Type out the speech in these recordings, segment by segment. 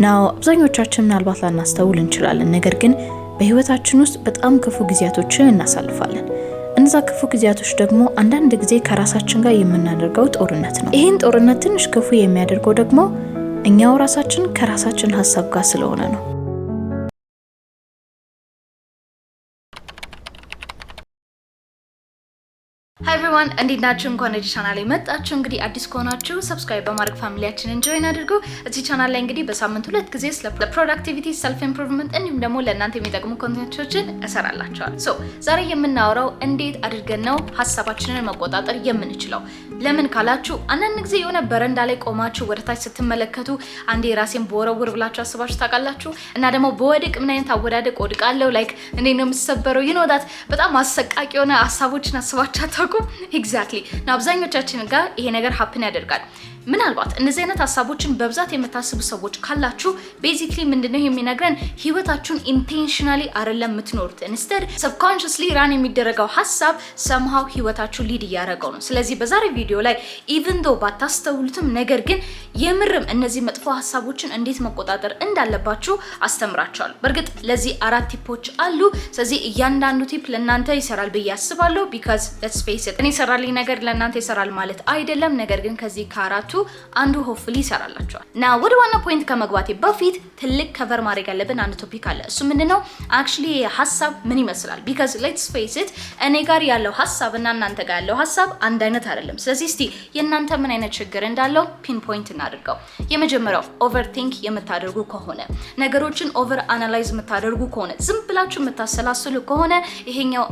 ናው አብዛኞቻችን ምናልባት ላናስተውል እንችላለን፣ ነገር ግን በህይወታችን ውስጥ በጣም ክፉ ጊዜያቶችን እናሳልፋለን። እነዛ ክፉ ጊዜያቶች ደግሞ አንዳንድ ጊዜ ከራሳችን ጋር የምናደርገው ጦርነት ነው። ይህን ጦርነት ትንሽ ክፉ የሚያደርገው ደግሞ እኛው ራሳችን ከራሳችን ሀሳብ ጋር ስለሆነ ነው። Hi everyone, እንዴት ናችሁ? እንኳን ወደ ቻናሌ መጣችሁ። እንግዲህ አዲስ ከሆናችሁ ሰብስክራይብ በማድረግ ፋሚሊያችንን ጆይን አድርጉ። እዚህ ቻናል ላይ እንግዲህ በሳምንት 2 ጊዜ ስለ ፕሮዳክቲቪቲ፣ ሰልፍ ኢምፕሩቭመንት እንዲሁም ደግሞ ለእናንተ የሚጠቅሙ ኮንቴንቶችን እሰራላችኋለሁ። ሶ ዛሬ የምናወራው እንዴት አድርገን ነው ሀሳባችንን መቆጣጠር የምንችለው። ለምን ካላችሁ አንዳንድ ጊዜ የሆነ በረንዳ ላይ ቆማችሁ ወደታች ስትመለከቱ አንዴ ራሴን በወረውር ብላችሁ አስባችሁ ታውቃላችሁ? እና ደግሞ በወድቅ ምን አይነት አወዳደቅ ወድቃለሁ ላይክ እንዴት ነው የምሰበረው ይኖዳት በጣም አሰቃቂ የሆነ ሀሳቦችን አስባችሁ አታውቁም? ኤግዛክትሊ ነው አብዛኞቻችን ጋር ይሄ ነገር ሀፕን ያደርጋል። ምናልባት እነዚህ አይነት ሀሳቦችን በብዛት የምታስቡ ሰዎች ካላችሁ ቤዚክሊ ምንድነው የሚነግረን ህይወታችሁን ኢንቴንሽናሊ አይደለም የምትኖሩት። ኢንስቴድ ሰብኮንሺየስሊ ራን የሚደረገው ሀሳብ ሰምሃው ህይወታችሁ ሊድ እያደረገው ነው። ስለዚህ በዛሬ ቪዲዮ ላይ ኢቭን ዶ ባታስተውሉትም ነገር ግን የምርም እነዚህ መጥፎ ሀሳቦችን እንዴት መቆጣጠር እንዳለባችሁ አስተምራችኋለሁ። በእርግጥ ለዚህ 4 ቲፖች አሉ። ስለዚህ እያንዳንዱ ቲፕ ለእናንተ ይሰራል ብዬ አስባለሁ። ቢካዝ ሌትስ ፌስ ኢት እኔ ይሰራልኝ ነገር ለእናንተ ይሰራል ማለት አይደለም። ነገር ግን ከዚህ ከአራቱ አንዱ ሆፕፉሊ ይሰራላችኋል። ና ወደ ዋና ፖይንት ከመግባቴ በፊት ትልቅ ከቨር ማድረግ ያለብን አንድ ቶፒክ አለ። እሱ ምንድነው አክቹሊ ሀሳብ ምን ይመስላል? ቢካዝ ሌትስ ፌስ ኢት እኔ ጋር ያለው ሀሳብ እና እናንተ ጋር ያለው ሀሳብ አንድ አይነት አይደለም። ስለዚህ እስቲ የእናንተ ምን አይነት ችግር እንዳለው ፒን ፖይንት እናድርገው። የመጀመሪያው ኦቨርቲንክ የምታደርጉ ከሆነ፣ ነገሮችን ኦቨር አናላይዝ የምታደርጉ ከሆነ፣ ዝም ብላችሁ የምታሰላስሉ ከሆነ ይሄኛው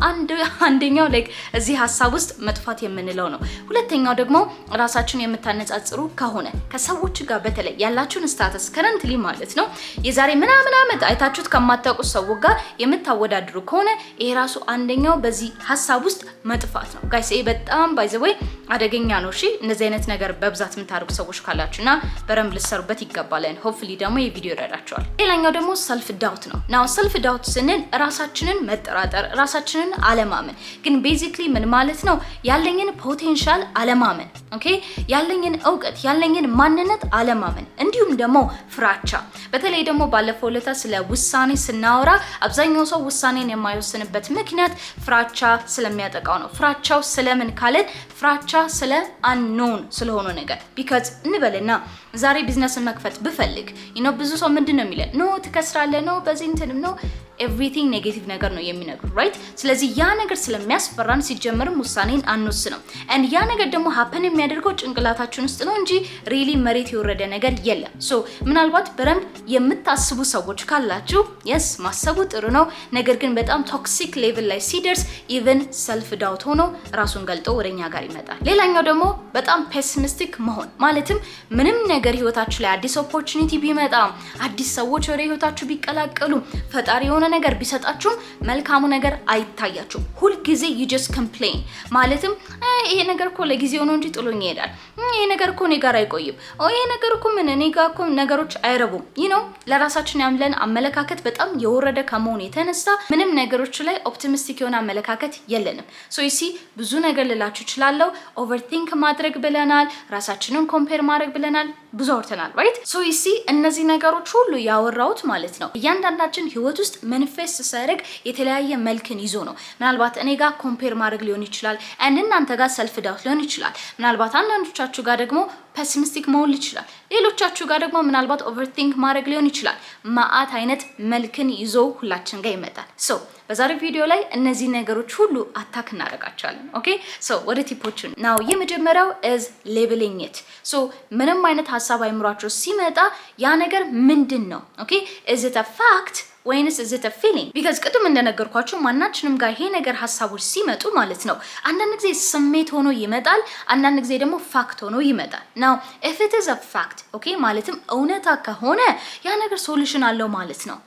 አንደኛው ላይክ እዚህ ሀሳብ ውስጥ መጥፋት የምንለው ነው። ሁለተኛው ደግሞ ራሳችሁን የምታነጻጽሩ ከሆነ ከሰዎች ጋር በተለይ ያላችሁን ስታተስ ከረንትሊ ማለት ነው የዛሬ ምናምን አመት አይታችሁት ከማታውቁት ሰው ጋር የምታወዳድሩ ከሆነ ይሄ ራሱ አንደኛው በዚህ ሀሳብ ውስጥ መጥፋት ነው። ጋይስ ይሄ በጣም ባይ ዘ ወይ አደገኛ ነው። እሺ እነዚህ አይነት ነገር በብዛት የምታደርጉ ሰዎች ካላችሁና በረም ልሰሩበት ይገባል። ሆፕፉሊ ደግሞ ይሄ ቪዲዮ ይረዳችኋል። ሌላኛው ደግሞ ሰልፍ ዳውት ነው። ናው ሰልፍ ዳውት ስንል ራሳችንን መጠራጠር፣ ራሳችንን አለማመን። ግን ቤዚክሊ ምን ማለት ነው? ያለኝን ፖቴንሻል አለማመን፣ ኦኬ ያለኝን እውቀት ያለኝን ማንነት አለማመን፣ እንዲሁም ደግሞ ፍራቻ። በተለይ ደግሞ ባለፈው ዕለት ስለ ውሳኔ ስናወራ አብዛኛው ሰው ውሳኔን የማይወስንበት ምክንያት ፍራቻ ስለሚያጠቃው ነው። ፍራቻው ስለምን ካለን ፍራቻ ስለ አንኖን ስለሆነ ነገር ቢካዝ እንበልና ዛሬ ቢዝነስን መክፈት ብፈልግ ብዙ ሰው ምንድነው የሚለን? ኖ ትከስራለህ፣ ኖ በዚህ እንትንም ነው ኤቭሪቲንግ ኔጌቲቭ ነገር ነው የሚነግሩ ራይት። ስለዚህ ያ ነገር ስለሚያስፈራን ሲጀምርም ውሳኔን አንወስንም። and ያ ነገር ደግሞ ሀፐን የሚያደርገው ጭንቅላታችን ውስጥ ነው እንጂ ሪሊ መሬት የወረደ ነገር የለም። ሶ ምናልባት በደንብ የምታስቡ ሰዎች ካላችሁ የስ ማሰቡ ጥሩ ነው። ነገር ግን በጣም ቶክሲክ ሌቭል ላይ ሲደርስ ኢቭን ሰልፍ ዳውት ሆኖ ራሱን ገልጦ ወደኛ ጋር ይመጣል። ሌላኛው ደግሞ በጣም ፔሲሚስቲክ መሆን ማለትም ምንም ነገር ህይወታችሁ ላይ አዲስ ኦፖርቹኒቲ ቢመጣ፣ አዲስ ሰዎች ወደ ህይወታችሁ ቢቀላቀሉ፣ ፈጣሪ የሆነ ነገር ቢሰጣችሁ መልካሙ ነገር አይታያችሁም። ሁሉ ጊዜ you just complain ማለትም ይሄ ነገር እኮ ለጊዜው ነው እንጂ ጥሎኝ ይሄዳል፣ ይሄ ነገር እኮ እኔ ጋር አይቆይም፣ ይሄ ነገር እኮ ምን እኔ ጋር እኮ ነገሮች አይረቡም። ለራሳችን ያለን አመለካከት በጣም የወረደ ከመሆኑ የተነሳ ምንም ነገሮች ላይ ኦፕቲሚስቲክ የሆነ አመለካከት የለንም። ሶ ይሲ ብዙ ነገር ልላችሁ እችላለሁ። ኦቨርቲንክ ማድረግ ብለናል፣ ራሳችንን ኮምፔር ማድረግ ብለናል፣ ብዙ አውርተናል ራይት። ሶ ይሲ እነዚህ ነገሮች ሁሉ ያወራሁት ማለት ነው እያንዳንዳችን ህይወት ውስጥ መንፈስ ሲያደርግ የተለያየ መልክን ይዞ ነው። ምናልባት እኔ ጋር ኮምፔር ማድረግ ሊሆን ይችላል፣ እናንተ ጋር ሰልፍ ዳውት ሊሆን ይችላል። ምናልባት አንዳንዶቻችሁ ጋር ደግሞ ፔሲሚስቲክ መሆን ይችላል፣ ሌሎቻችሁ ጋር ደግሞ ምናልባት ኦቨርቲንክ ማድረግ ሊሆን ይችላል። ማአት አይነት መልክን ይዞ ሁላችን ጋር ይመጣል። ሶ በዛሬ ቪዲዮ ላይ እነዚህ ነገሮች ሁሉ አታክ እናደርጋቸዋለን። ኦኬ ሶ ወደ ቲፖቹ ናው። የመጀመሪያው is labeling it። ሶ ምንም አይነት ሀሳብ አይምሯችሁ ሲመጣ ያ ነገር ምንድነው? ኦኬ is it a fact ወይንስ is it a feeling? ቢካዝ ቅድም እንደነገርኳችሁ ማናችንም ጋር ይሄ ነገር ሀሳቦች ሲመጡ ማለት ነው አንዳንድ ጊዜ ስሜት ሆኖ ይመጣል፣ አንዳንድ ጊዜ ደግሞ ፋክት ሆኖ ይመጣል። ናው if it is a fact ኦኬ ማለትም እውነታ ከሆነ ያ ነገር ሶሉሽን አለው ማለት ነው።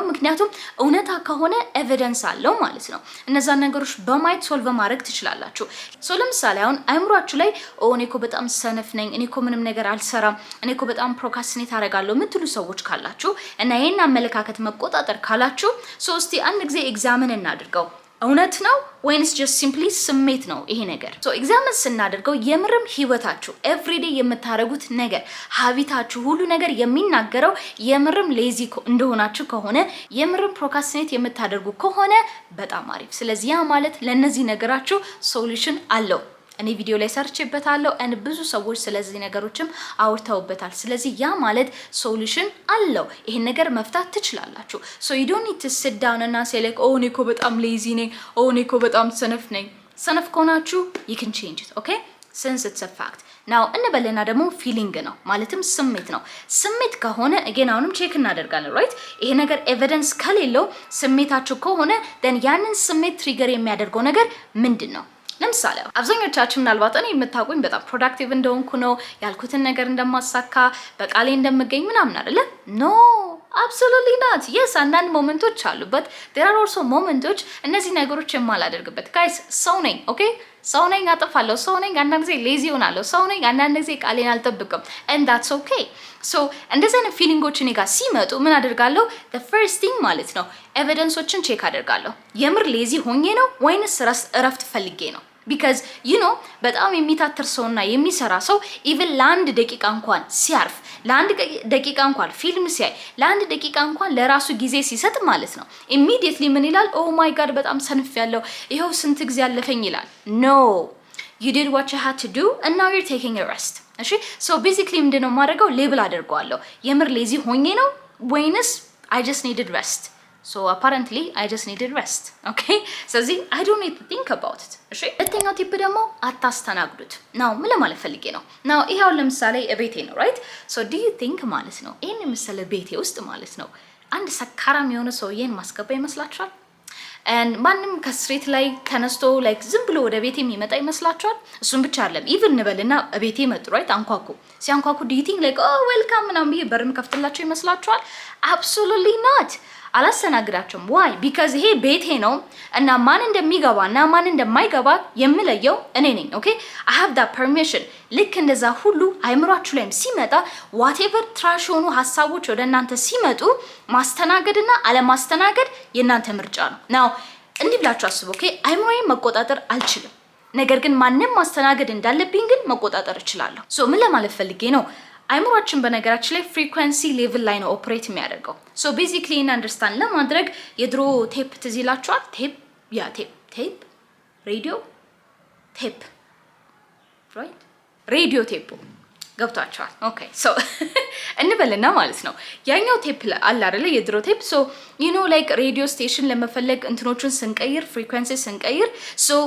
ምክንያቱም እውነታ ከሆነ ኤቪደንስ አለው ማለት ነው። እነዛን ነገሮች በማየት ሶልቭ ማድረግ ትችላላችሁ። ሶ ለምሳሌ አሁን አይምሯችሁ ላይ እኔ እኮ በጣም ሰነፍ ነኝ፣ እኔ እኮ ምንም ነገር አልሰራም፣ እኔ እኮ በጣም ፕሮካስቲኔት አደርጋለሁ የምትሉ ሰዎች ካላችሁ እና ይሄን አመለካከት መቆጣጠር ካላችሁ እስቲ አንድ ጊዜ ኤግዛምን እናድርገው። እውነት ነው ወይንስ just simply ስሜት ነው ይሄ ነገር? ሶ ኤግዛምን ስናደርገው የምርም ህይወታችሁ ኤቭሪዴይ የምታረጉት ነገር ሀቢታችሁ ሁሉ ነገር የሚናገረው የምርም ሌዚ እንደሆናችሁ ከሆነ የምርም ፕሮካስቲኔት የምታደርጉ ከሆነ በጣም አሪፍ። ስለዚህ ያ ማለት ለነዚህ ነገራችሁ ሶሉሽን አለው። እኔ ቪዲዮ ላይ ሰርቼበታለሁ and ብዙ ሰዎች ስለዚህ ነገሮችም አውርተውበታል። ስለዚህ ያ ማለት ሶሉሽን አለው። ይሄን ነገር መፍታት ትችላላችሁ። so you don't need to sit down and say like oh እኔ እኮ በጣም ሌዚ ነኝ፣ oh እኔ እኮ በጣም ሰነፍ ነኝ። ሰነፍ ከሆናችሁ you can change it, okay? since it's a fact. now እንበልና ደግሞ ፊሊንግ ነው ማለትም ስሜት ነው። ስሜት ከሆነ again አሁንም ቼክ እናደርጋለን right? ይሄ ነገር ኤቪደንስ ከሌለው ስሜታችሁ ከሆነ then ያንን ስሜት ትሪገር የሚያደርገው ነገር ምንድን ነው? ለምሳሌ አብዛኞቻችሁ ምናልባት እኔ የምታውቁኝ በጣም ፕሮዳክቲቭ እንደሆንኩ ነው ያልኩትን ነገር እንደማሳካ በቃሌ እንደምገኝ ምናምን አይደለ? ኖ absolutely not. yes አንዳንድ ሞመንቶች አሉ but there are also ሞመንቶች እነዚህ ነገሮች የማላደርግበት guys ሰው ነኝ ኦኬ ሰው ነኝ አጠፋለሁ ሰው ነኝ አንዳንድ ጊዜ ሌዚ ሆናለሁ ሰው ነኝ አንዳንድ ጊዜ ቃሌን አልጠብቅም and that's okay. so እንደዚህ አይነት ፊሊንጎች እኔ ጋር ሲመጡ ምን አደርጋለሁ? the first thing ማለት ነው ኤቪደንሶችን ቼክ አደርጋለሁ። የምር ሌዚ ሆኜ ነው ወይንስ እረፍት ፈልጌ ነው? because you know በጣም የሚታተር ሰውና የሚሰራ ሰው even ለአንድ ደቂቃ እንኳን ሲያርፍ ለአንድ ደቂቃ እንኳን ፊልም ሲያይ ለአንድ ደቂቃ እንኳን ለራሱ ጊዜ ሲሰጥ ማለት ነው immediately ምን ይላል? oh my god በጣም ሰንፍ ያለው ይሄው ስንት ጊዜ ያለፈኝ ይላል። no you did what you had to do and now you're taking a rest. እሺ so basically ምንድነው ማድረገው? ሌብል አደርገዋለሁ። የምር ሌዚ ሆኜ ነው ወይንስ I just needed rest? so apparently I just needed rest. okay so I don't need to think about it. እሺ ሁለተኛው ቲፕ ደግሞ አታስተናግዱት ነው። ምን ለማለት ፈልጌ ነው? now ይሄው ለምሳሌ ቤቴ ነው right? so do you think ማለት ነው ይሄን የመሰለ ቤቴ ውስጥ ማለት ነው አንድ ሰካራም የሆነ ሰውዬን ማስገባ ይመስላችኋል? and ማንም ከስትሬት ላይ ተነስቶ like ዝም ብሎ ወደ ቤቴ የሚመጣ ይመስላችኋል? እሱን ብቻ አይደለም even እንበልና ቤቴ መጡ right? አንኳኩ ሲያንኳኩ do you think like oh welcome ምናምን ብዬ በርም ከፍትላቸው ይመስላችኋል? absolutely not. አላስተናግዳቸውም። why? because ይሄ ቤቴ ነው እና ማን እንደሚገባ እና ማን እንደማይገባ የምለየው እኔ ነኝ። okay I have that permission. ልክ እንደዛ ሁሉ አይምሯችሁ ላይም ሲመጣ whatever ትራሽ ሆኑ ሐሳቦች ወደ እናንተ ሲመጡ ማስተናገድና አለማስተናገድ የእናንተ ምርጫ ነው። now እንዲህ ብላችሁ አስቡ። okay አይምሮዬን መቆጣጠር አልችልም፣ ነገር ግን ማንንም ማስተናገድ እንዳለብኝ ግን መቆጣጠር እችላለሁ። so ምን ለማለት ፈልጌ ነው? አይምሮአችን በነገራችን ላይ ፍሪኩዌንሲ ሌቭል ላይ ነው ኦፕሬት የሚያደርገው። ሶ ቤዚክሊ ኢን አንደርስታንድ ለማድረግ የድሮ ቴፕ ትዝ ይላችኋል? ቴፕ ሬዲዮ ቴፕ ራይት ሬዲዮ ቴፕ ገብቷችኋል? ኦኬ ሶ እንበልና ማለት ነው ያኛው ቴፕ አለ አይደለ? የድሮ ቴፕ ሶ ዩ ኖ ላይክ ሬዲዮ ስቴሽን ለመፈለግ እንትኖቹን ስንቀይር ፍሪኩዌንሲ ስንቀይር ሶ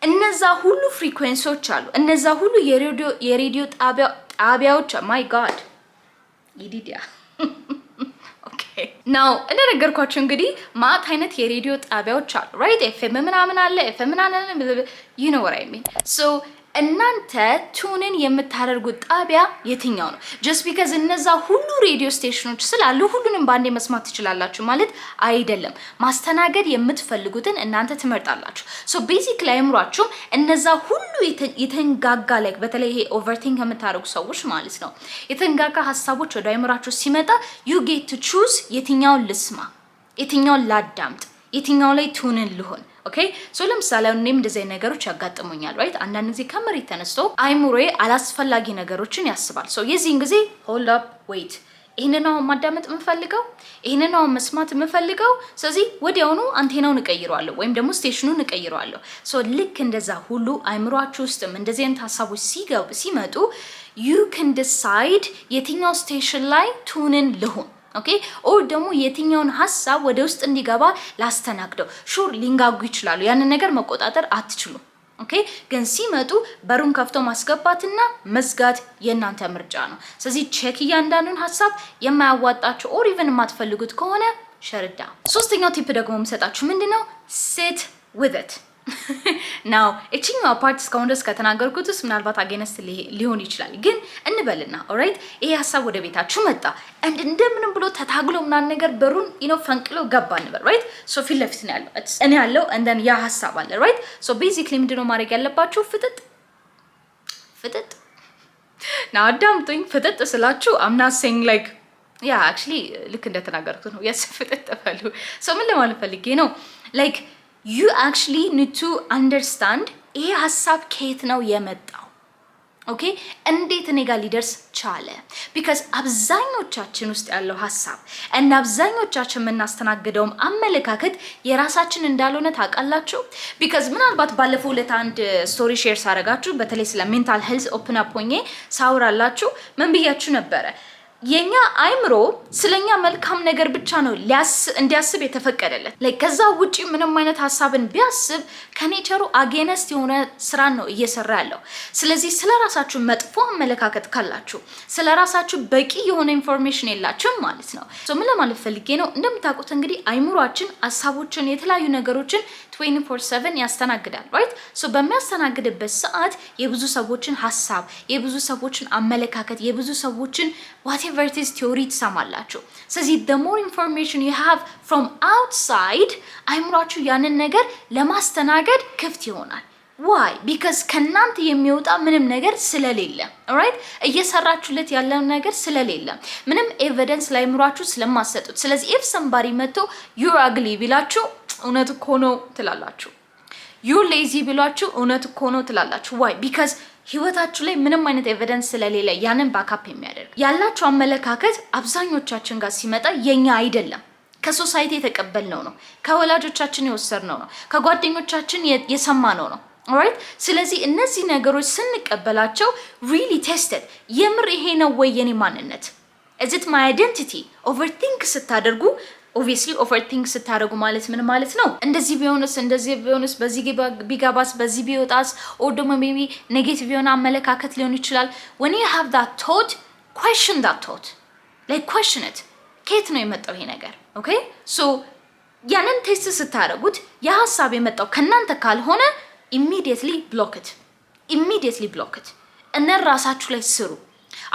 እነዛ ሁሉ ፍሪኩዌንሲዎች አሉ። እነዛ ሁሉ የሬዲዮ ጣቢያዎች ማይ ጋድ ይዲዲያ ኦኬ ናው እንደነገርኳችሁ እንግዲህ ማት አይነት የሬዲዮ ጣቢያዎች አሉ ራይት? ኤፍኤም ምናምን አለ ኤፍኤም ምናምን you know what I mean. so እናንተ ቱንን የምታደርጉት ጣቢያ የትኛው ነው? just because እነዛ ሁሉ ሬዲዮ ስቴሽኖች ስላሉ ሁሉንም ባንዴ መስማት ትችላላችሁ ማለት አይደለም። ማስተናገድ የምትፈልጉትን እናንተ ትመርጣላችሁ። so basically አይምሯችሁ እነዛ ሁሉ የተንጋጋ ላይ በተለይ ይሄ ኦቨርቲንክ የምታደርጉ ሰዎች ማለት ነው የተንጋጋ ሐሳቦች ወደ አይምሯችሁ ሲመጣ you get to choose የትኛውን ልስማ፣ የትኛውን ላዳምጥ፣ የትኛው ላይ ቱንን ልሆን። ኦኬ ሶ ለምሳሌ እኔም እንደዚህ ነገሮች ያጋጥሙኛል ራይት? አንዳንድ ጊዜ ከመሬት ተነስቶ አይምሮዬ አላስፈላጊ ነገሮችን ያስባል። ሶ የዚህን ጊዜ ሆልድ አፕ ዌይት፣ ይሄንን ነው ማዳመጥ የምፈልገው፣ ይሄንን ነው መስማት የምፈልገው። ስለዚህ ወዲያውኑ አንቴናውን እቀይረዋለሁ ወይም ደግሞ ስቴሽኑን እቀይረዋለሁ። ሶ ልክ እንደዛ ሁሉ አይምሮአችሁ ውስጥም እንደዚህ አይነት ሐሳቦች ሲመጡ you can decide የትኛው ስቴሽን ላይ ቱንን ልሁን። ኦኬ ኦር ደግሞ የትኛውን ሐሳብ ወደ ውስጥ እንዲገባ ላስተናግደው። ሹር ሊንጋጉ ይችላሉ፣ ያንን ነገር መቆጣጠር አትችሉም። ኦኬ ግን ሲመጡ በሩን ከፍቶ ማስገባትና መዝጋት የእናንተ ምርጫ ነው። ስለዚህ ቼክ እያንዳንዱን ሐሳብ የማያዋጣችሁ ኦር ኢቭን የማትፈልጉት ከሆነ ሸርዳ። ሶስተኛው ቲፕ ደግሞ የምሰጣችሁ ምንድነው? sit with it ናው እቺኛው ፓርት እስካሁን ድረስ ከተናገርኩት ውስጥ ምናልባት አገነስት ሊሆን ይችላል። ግን እንበልና ኦልራይት ይሄ ሐሳብ ወደ ቤታችሁ መጣ እንደምንም ብሎ ተታግሎ ምናን ነገር በሩን ፈንቅሎ ገባ እንበል ራይት? ሶ ፊት ለፊት ነው ያለው እኔ ያለው እንደን ያ ሐሳብ አለ ራይት? ሶ ቤዚክሊ ምንድነው ማድረግ ያለባችሁ? ፍጥጥ ናው አዳምጡኝ። ፍጥጥ ስላችሁ I'm not saying like actually ልክ እንደተናገርኩት ነው። ፍጥጥ በሉ። ሶ ምን ለማለት ፈልጌ ነው like you actually need to understand ይሄ ሀሳብ ከየት ነው የመጣው? ኦኬ እንዴት እኔ ጋር ሊደርስ ቻለ? ቢካዝ አብዛኞቻችን ውስጥ ያለው ሀሳብ እና አብዛኞቻችን የምናስተናግደውም አመለካከት የራሳችን እንዳልሆነ ታውቃላችሁ። ቢካዝ ምናልባት ባለፈው ዕለት አንድ ስቶሪ ሼር ሳደርጋችሁ በተለይ ስለ ሜንታል ሄልዝ ኦፕን አፕ ሆኜ ሳወራላችሁ ምን ብያችሁ ነበረ? የኛ አይምሮ ስለኛ መልካም ነገር ብቻ ነው እንዲያስብ የተፈቀደለት። ከዛ ውጪ ምንም አይነት ሀሳብን ቢያስብ ከኔቸሩ አጌነስት የሆነ ስራ ነው እየሰራ ያለው። ስለዚህ ስለራሳችሁ መጥፎ አመለካከት ካላችሁ ስለራሳችሁ በቂ የሆነ ኢንፎርሜሽን የላችሁም ማለት ነው። ምን ለማለት ፈልጌ ነው? እንደምታውቁት እንግዲህ አይምሮአችን ሀሳቦችን የተለያዩ ነገሮችን 24/7 ያስተናግዳል ራይት። በሚያስተናግድበት ሰዓት የብዙ ሰዎችን ሀሳብ፣ የብዙ ሰዎችን አመለካከት፣ የብዙ ሰዎችን whatever it is ቲዮሪ ትሰማላችሁ። ስለዚህ the more information you have from outside አይምሯችሁ ያንን ነገር ለማስተናገድ ክፍት ይሆናል። why? because ከናንተ የሚወጣ ምንም ነገር ስለሌለ alright፣ እየሰራችሁለት ያለው ነገር ስለሌለ ምንም ኤቪደንስ ለአይምሯችሁ ስለማሰጡት። ስለዚህ if somebody መጥቶ you're ugly ቢላችሁ እውነት እኮ ነው ትላላችሁ። you're lazy ቢላችሁ እውነት እኮ ነው ትላላችሁ። why? because ህይወታችሁ ላይ ምንም አይነት ኤቪደንስ ስለሌለ ያንን ባካፕ የሚያደርግ ያላችሁ አመለካከት አብዛኞቻችን ጋር ሲመጣ የኛ አይደለም። ከሶሳይቲ የተቀበልነው ነው፣ ከወላጆቻችን የወሰድነው ነው፣ ከጓደኞቻችን የሰማነው ነው። ኦራይት። ስለዚህ እነዚህ ነገሮች ስንቀበላቸው really tested የምር ይሄ ነው ወይ የኔ ማንነት? is it my identity? overthink ስታደርጉ obviously overthink ስታደርጉ ማለት ምን ማለት ነው? እንደዚህ ቢሆንስ በዚህ ቢጋባስ በዚህ ቢወጣስ or ደግሞ maybe ኔጌቲቭ የሆነ አመለካከት ሊሆን ይችላል። when you have that thought, question that thought, question it። ከየት ነው የመጣው ይሄ ነገር? okay so ያንን ቴስት ስታደርጉት የሐሳብ የመጣው ከናንተ ካልሆነ immediately block it እና ራሳችሁ ላይ ስሩ።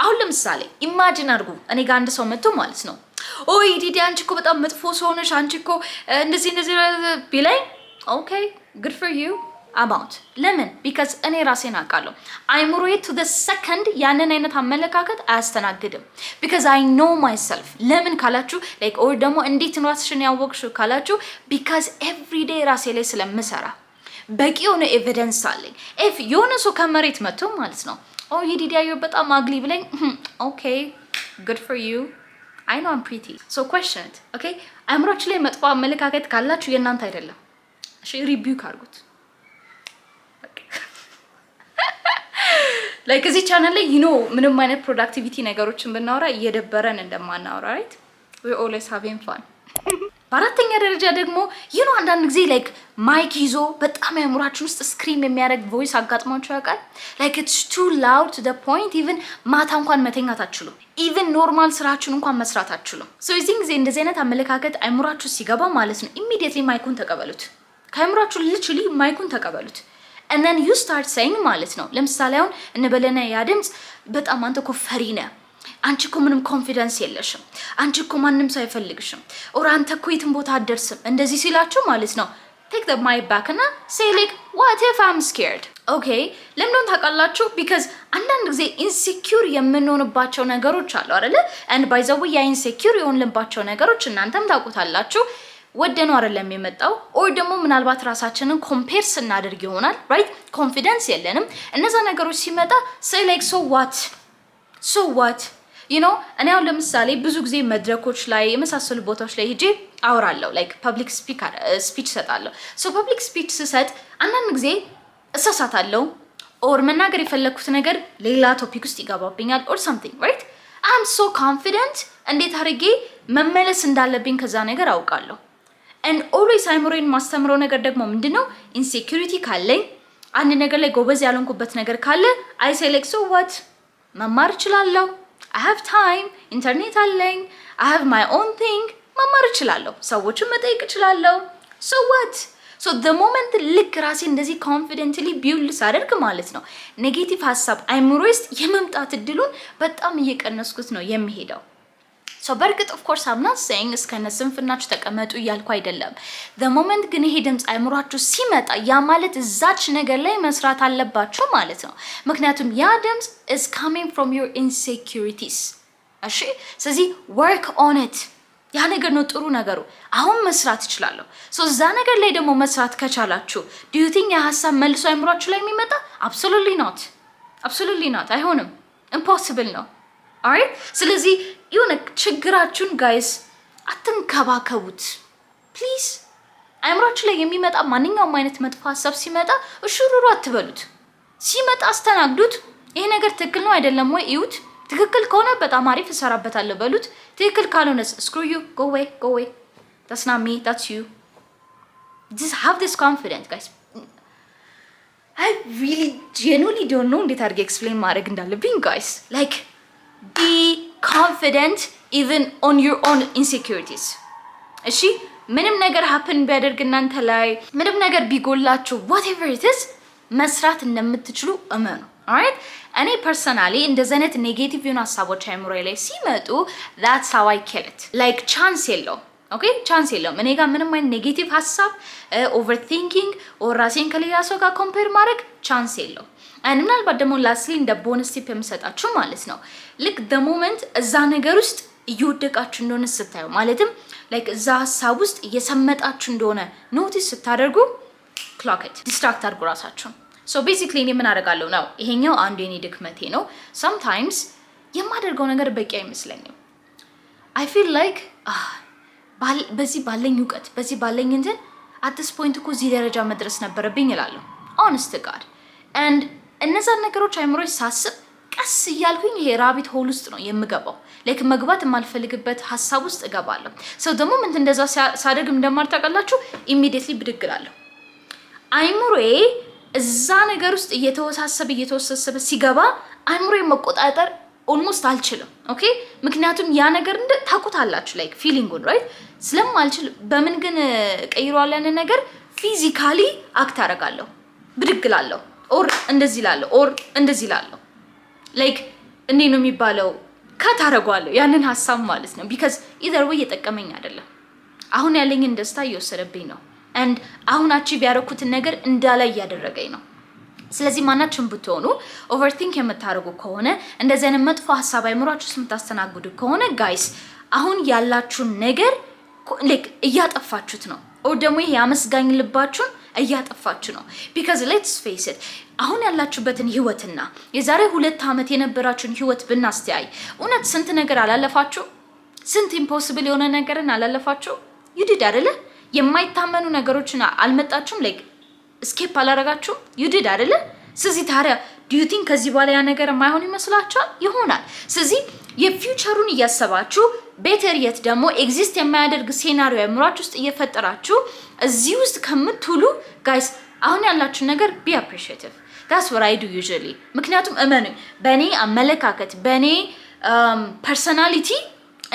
አሁን ለምሳሌ ኢማጂን አድርጉ እኔ ጋር አንድ ሰው መጥቶ ማለት ነው ኦይ ዲዲ አንቺ እኮ በጣም መጥፎ ሰው ነሽ፣ አንቺ እኮ እንደዚህ ቢለኝ ኦኬ good for you about ለምን? because እኔ ራሴን አውቃለሁ። አይምሮዬ to the second ያንን አይነት አመለካከት አያስተናግድም። because I know myself። ለምን ካላችሁ or ደግሞ እንዴት ነው ራስሽን ያወቅሽው ካላችሁ because every day ራሴ ላይ ስለምሰራ በቂ የሆነ ኤቪደንስ አለኝ። if የሆነ ሰው ከመሬት መጥቶ ማለት ነው ኦ ዲዲ አዩ በጣም አግሊ ብለኝ ኦኬ good for you I know I'm pretty. So question it. Okay? አይምሮአችሁ ላይ መጥፎ አመለካከት ካላችሁ የእናንተ አይደለም። እሺ ሪቢውክ አድርጉት። እዚህ ቻናል ላይ ምንም አይነት ፕሮዳክቲቪቲ ነገሮችን ብናወራ እየደበረን እንደማናወራ right? We're always having fun. በአራተኛ ደረጃ ደግሞ አንዳንድ ጊዜ ማይክ ይዞ በጣም አይምሮአችሁ ውስጥ ስክሪም የሚያደርግ ቮይስ አጋጥሟችሁ ያውቃል? it's too loud to the point even ማታ እንኳን መተኛት አትችሉም። even ኖርማል ስራችሁን እንኳን መስራት አትችሉም። እዚህን ጊዜ እንደዚህ አይነት አመለካከት አይምሮአችሁ ሲገባ ማለት ነው immediately ማይኩን ተቀበሉት። ከአይምሮአችሁ literally ማይኩን ተቀበሉት and then you start saying ማለት ነው። ለምሳሌ አሁን እንበለና ያ ድምጽ በጣም አንተ እኮ ፈሪ ነህ፣ አንቺ እኮ ምንም ኮንፊደንስ የለሽም፣ አንቺ እኮ ማንም ሰው አይፈልግሽም፣ ኦር አንተ እኮ የትም ቦታ አትደርስም እንደዚህ ሲላችሁ ማለት ነው take the mic back and say what if I'm scared? okay ለምን ታውቃላችሁ? because አንዳንድ ጊዜ insecure የምንሆንባቸው ነገሮች አሉ አይደለ? and by the way ያ insecure የሆንልባቸው ነገሮች እናንተም ታውቁታላችሁ። ወደነው አይደለም የመጣው or ደግሞ ምናልባት ራሳችንን ኮምፔር ስናደርግ ይሆናል right? ኮንፊደንስ የለንም። እነዛ ነገሮች ሲመጣ say so what እኔ አሁን ለምሳሌ ብዙ ጊዜ መድረኮች ላይ የመሳሰሉ ቦታዎች ላይ ሄጄ አወራለሁ ፐብሊክ ስፒች ሰጣለሁ። ፐብሊክ ስፒች ስሰጥ አንዳንድ ጊዜ እሳሳታለሁ or መናገር የፈለኩት ነገር ሌላ ቶፒክ ውስጥ ይገባብኛል or something right? I'm so confident እንዴት አድርጌ መመለስ እንዳለብኝ ከዛ ነገር አውቃለሁ። and always አይምሮዬን ማስተምረው ነገር ደግሞ ምንድነው insecurity ካለኝ አንድ ነገር ላይ ጎበዝ ያልሆንኩበት ነገር ካለ I say so what መማር እችላለሁ። I have time, ኢንተርኔት አለኝ, I have my own thing, መማር እችላለሁ፣ ሰዎችን መጠየቅ እችላለሁ። so what? so the moment ልክ ራሴ እንደዚህ confidently build ሳደርግ ማለት ነው ኔጌቲቭ ሀሳብ አይምሮ ውስጥ የመምጣት እድሉን በጣም እየቀነስኩት ነው የሚሄደው። በእርግጥ of course I'm not saying እስከነ ስንፍናችሁ ተቀመጡ እያልኩ አይደለም። the moment ግን ይሄ ድምጽ አይምሯችሁ ሲመጣ ያ ማለት እዛች ነገር ላይ መስራት አለባችሁ ማለት ነው። ምክንያቱም ያ ድምጽ is coming from your insecurities። እሺ ስለዚህ work on it። ያ ነገር ነው ጥሩ ነገሩ። አሁን መስራት እችላለሁ። ሶ እዛ ነገር ላይ ደግሞ መስራት ከቻላችሁ do you think የሀሳብ መልሶ አይምሯችሁ ላይ የሚመጣ? absolutely not አይሆንም። impossible ነው። alright ስለዚህ የሆነ ችግራችሁን ጋይስ አትንከባከቡት ፕሊዝ። አይምሯችሁ ላይ የሚመጣ ማንኛውም አይነት መጥፎ ሀሳብ ሲመጣ እሹሩሩ አትበሉት። ሲመጣ አስተናግዱት። ይሄ ነገር ትክክል ነው አይደለም ወይ እዩት። ትክክል ከሆነ በጣም አሪፍ እሰራበታለሁ በሉት። ትክክል ካልሆነስ screw you, go away. That's not me, that's you. Just have this confidence guys. I really genuinely don't know እንዴት አድርጌ explain ማድረግ እንዳለብኝ guys. Like be confident even on your own insecurities. እሺ ምንም ነገር happen ቢያደርግ እናንተ ላይ ምንም ነገር ቢጎላችሁ whatever it is መስራት እንደምትችሉ እመኑ። alright እኔ ፐርሰናሊ እንደዚህ አይነት ኔጌቲቭ የሆኑ ሀሳቦች አይምሮዬ ላይ ሲመጡ that's how I kill it. like ቻንስ የለውም። ኦኬ ቻንስ የለውም። እኔ ጋር ምንም አይነት ኔጌቲቭ ሀሳብ ኦቨርቲንኪንግ ኦር ራሴን ከሌላ ሰው ጋር ኮምፔር ማድረግ ቻንስ የለውም። ምናልባት ደግሞ ላስሊ እንደ ቦነስ ቲፕ የምሰጣችሁ ማለት ነው ልክ the moment እዛ ነገር ውስጥ እየወደቃችሁ እንደሆነ ስታዩ ማለትም like እዛ ሀሳብ ውስጥ እየሰመጣችሁ እንደሆነ ኖቲስ ስታደርጉ clock it distract አድርጉ ራሳችሁን። so basically እኔ ምን አደርጋለሁ ነው ይሄኛው አንዱ የኔ ድክመቴ ነው። sometimes የማደርገው ነገር በቂ አይመስለኝም። I feel like በዚህ ባለኝ እውቀት በዚህ ባለኝ እንትን at this point እኮ እዚህ ደረጃ መድረስ ነበረብኝ እላለሁ honest to God and እነዛን ነገሮች አይምሮዬ ሳስብ ቀስ እያልኩኝ ይሄ ራቢት ሆል ውስጥ ነው የምገባው። ላይክ መግባት የማልፈልግበት ሀሳብ ውስጥ እገባለሁ። ሰው ደግሞ ምን እንደዛ ሳደርግ እንደማልታውቃላችሁ ኢሚዲየትሊ ብድግ እላለሁ። አይምሮዬ እዛ ነገር ውስጥ እየተወሳሰበ ሲገባ አይምሮዬ መቆጣጠር ኦልሞስት አልችልም። ኦኬ ምክንያቱም ያ ነገር እንደ ታውቁታላችሁ ላይክ ፊሊንጉን ራይት ስለማልችል በምን ግን ቀይሯል ያንን ነገር ፊዚካሊ አክት አደርጋለሁ። ብድግ እላለሁ ኦር እንደዚህ እላለሁ ኦር እንደዚህ እላለሁ ላይክ እንዴት ነው የሚባለው ካታረጋለሁ ያንን ሀሳብ ማለት ነው ቢካዝ ኢዘር ወይ እየጠቀመኝ አይደለም አሁን ያለኝን ደስታ እየወሰደብኝ ነው and አሁን አቺቭ ያደረኩትን ነገር እንዳላይ ያደረገኝ ነው። ስለዚህ ማናችሁም ብትሆኑ ኦቨርቲንክ የምታደርጉ ከሆነ እንደዚህ አይነት መጥፎ ሀሳብ አይምሯችሁ የምታስተናግዱ ከሆነ ጋይስ አሁን ያላችሁን ነገር ላይክ እያጠፋችሁት ነው ኦር ደግሞ ይሄ አመስጋኝ ልባችሁን እያጠፋችሁ ነው because let's face it አሁን ያላችሁበትን ህይወትና የዛሬ 2 ዓመት የነበራችሁን ህይወት ብናስተያይ እውነት ስንት ነገር አላለፋችሁ? ስንት ኢምፖሲብል የሆነ ነገርን አላለፋችሁ? ይድድ አይደለ? የማይታመኑ ነገሮችን አልመጣችሁም? ላይክ እስኬፕ አላረጋችሁም? ይድድ አይደለ? ስለዚህ ታዲያ do you think ከዚህ በኋላ ያ ነገር የማይሆን ይመስላችኋል? ይሆናል። ስለዚህ የፊውቸሩን እያሰባችሁ ቤተር የት ደግሞ ኤግዚስት የማያደርግ ሴናሪዮ አእምሯችሁ ውስጥ እየፈጠራችሁ እዚህ ውስጥ ከምትውሉ ጋይስ አሁን ያላችሁ ነገር be appreciative. that's what I do usually ምክንያቱም እመኑኝ በእኔ አመለካከት በእኔ ፐርሰናሊቲ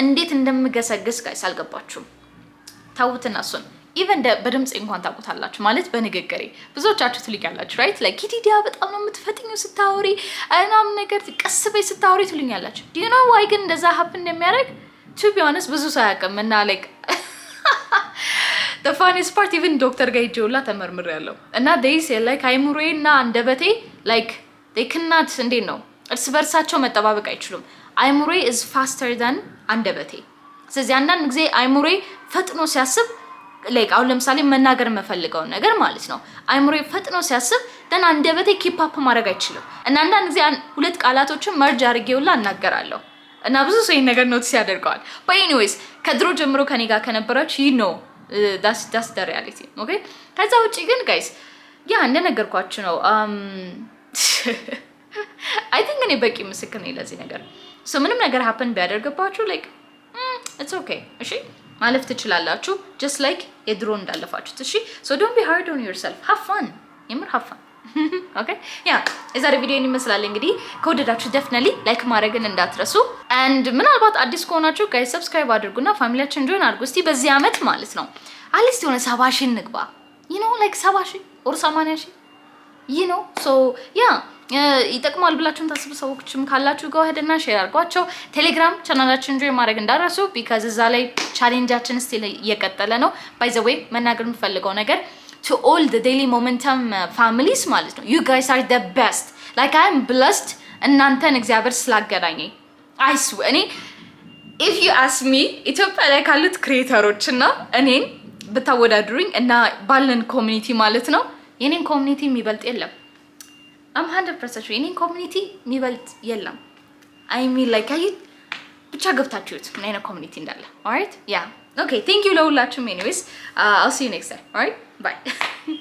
እንዴት እንደምገሰግስ ጋይስ አልገባችሁም። ታውትና እሱን ኢቨን በድምጽ እንኳን ታውቁታላችሁ ማለት በንግግሬ ብዙዎቻችሁ ትልኛላችሁ ራይት ላይክ ኪዲዲያ በጣም ነው የምትፈጥኙ ስታወሪ እናም ነገር ቀስ በይ ስታወሪ ትልኛላችሁ። do you know why ግን እንደዛ happen እንደሚያደርግ to be honest ብዙ ሰው ያውቅም እና ላይክ the funniest part even ዶክተር ጋር ሄጄውላ ተመርምሬያለሁ እና they say like አይምሮዬና አንደበቴ like they cannot እንዴት ነው እርስ በርሳቸው መጠባበቅ አይችሉም። አይምሮዬ is faster than አንደበቴ። ስለዚህ አንዳንድ ጊዜ አይምሮዬ ፈጥኖ ሲያስብ ላይክ አሁን ለምሳሌ መናገር የምፈልገው ነገር ማለት ነው አይምሮዬ ፈጥኖ ሲያስብ ደን አንደበቴ ኪፕ አፕ ማድረግ አይችልም እና አንዳንድ ጊዜ ሁለት ቃላቶችን መርጅ አድርጌውላ እናገራለሁ እና ብዙ ሰው ይሄን ነገር ኖቲስ ያደርገዋል። but anyways ከድሮ ጀምሮ ከኔ ጋር ከነበራችሁ you know that's the reality okay። ከዛ ውጪ ግን ጋይስ ያ እንደነገርኳችሁ ነው I think እኔ በቂ ምስክር ነኝ ለዚህ ነገር። so ምንም ነገር happen ቢያደርግባችሁ like it's okay እሺ ማለፍ ትችላላችሁ just like የድሮ እንዳለፋችሁት እሺ። so don't be hard on yourself, have fun የምር have fun okay ያ የዛሬ ቪዲዮ ይመስላል እንግዲህ ከወደዳችሁ definitely ላይክ ማድረግን እንዳትረሱ and ምናልባት አዲስ ከሆናችሁ ጋይስ ሰብስክራይብ አድርጉና ፋሚሊያችን ጆይን አድርጉ እስቲ በዚህ አመት ማለት ነው አትሊስት የሆነ 70,000 እንግባ you know like 70,000 or 80,000 you know so yeah ይጠቅማል ብላችሁም ታስቡ ሰዎችም ካላችሁ go ahead እና ሼር አድርጓቸው። ቴሌግራም ቻናላችን ጆይን ማድረግ እንዳትረሱ because እዛ ላይ ቻሌንጃችን ስቲል እየቀጠለ ነው። by the way መናገር የምፈልገው ነገር to all the daily momentum families ማለት ነው you guys are the best like I am blessed እናንተን እግዚአብሔር ስላገናኘኝ I swear እኔ if you ask me ኢትዮጵያ ላይ ካሉት ክሬተሮች እና እኔን ብታወዳድሩኝ እና ባለን ኮሚኒቲ ማለት ነው የኔን ኮሚኒቲ የሚበልጥ የለም። I'm 100% sure የኔን ኮሚኒቲ የሚበልጥ የለም። I mean like ብቻ ገብታችሁት ምን አይነት ኮሚኒቲ እንዳለ. Alright? Yeah. Okay, thank you ለሁላችሁም anyways. I'll see you next time. Alright? Bye.